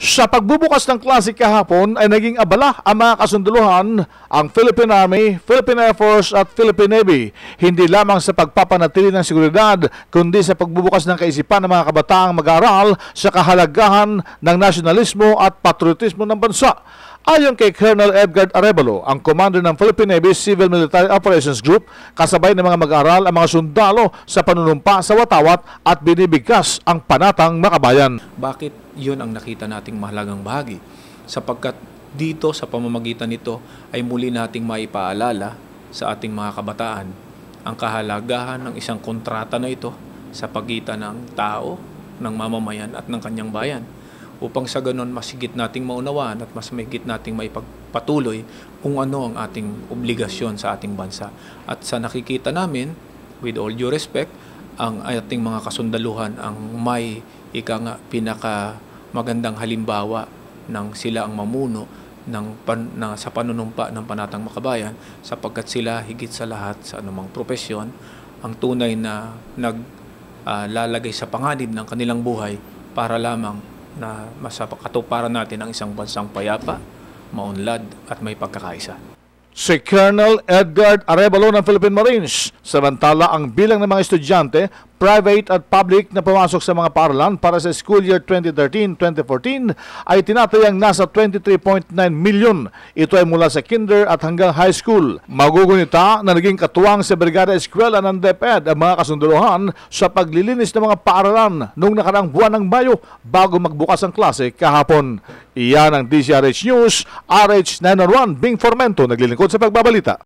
Sa pagbubukas ng klase kahapon ay naging abala ang mga kasunduluhan, ang Philippine Army, Philippine Air Force at Philippine Navy. Hindi lamang sa pagpapanatili ng seguridad, kundi sa pagbubukas ng kaisipan ng mga kabataang mag-aaral sa kahalagahan ng nasyonalismo at patriotismo ng bansa. Ayon kay Colonel Edgar Arevalo, ang commander ng Philippine Navy Civil Military Operations Group, kasabay ng mga mag-aaral ang mga sundalo sa panunumpa sa watawat at binibigkas ang panatang makabayan. Bakit yun ang nakita nating mahalagang bahagi? Sapagkat dito sa pamamagitan nito ay muli nating maipaalala sa ating mga kabataan ang kahalagahan ng isang kontrata na ito sa pagitan ng tao, ng mamamayan at ng kanyang bayan, upang sa ganon mas higit nating maunawaan at mas mahigit nating maipagpatuloy kung ano ang ating obligasyon sa ating bansa. At sa nakikita namin, with all due respect, ang ating mga kasundaluhan ang may pinaka magandang halimbawa ng sila ang mamuno sa panunumpa ng panatang makabayan, sapagkat sila higit sa lahat sa anumang propesyon ang tunay na naglalagay sa panganib ng kanilang buhay para lamang na masapakatuparan natin ang isang bansang payapa, maunlad at may pagkakaisa. Si Colonel Edgar Arevalo ng Philippine Marines. Samantala, ang bilang ng mga estudyante, private at public na pumasok sa mga paaralan para sa school year 2013-2014 ay tinatayang nasa 23.9 milyon. Ito ay mula sa kinder at hanggang high school. Magugunita na naging katuwang sa Brigada Eskwela ng DepEd ang mga kasunduluhan sa paglilinis ng mga paaralan noong nakaraang buwan ng Mayo bago magbukas ang klase kahapon. Iyan ang DZRH News, RH 901, Bing Formento, naglilingkod sa pagbabalita.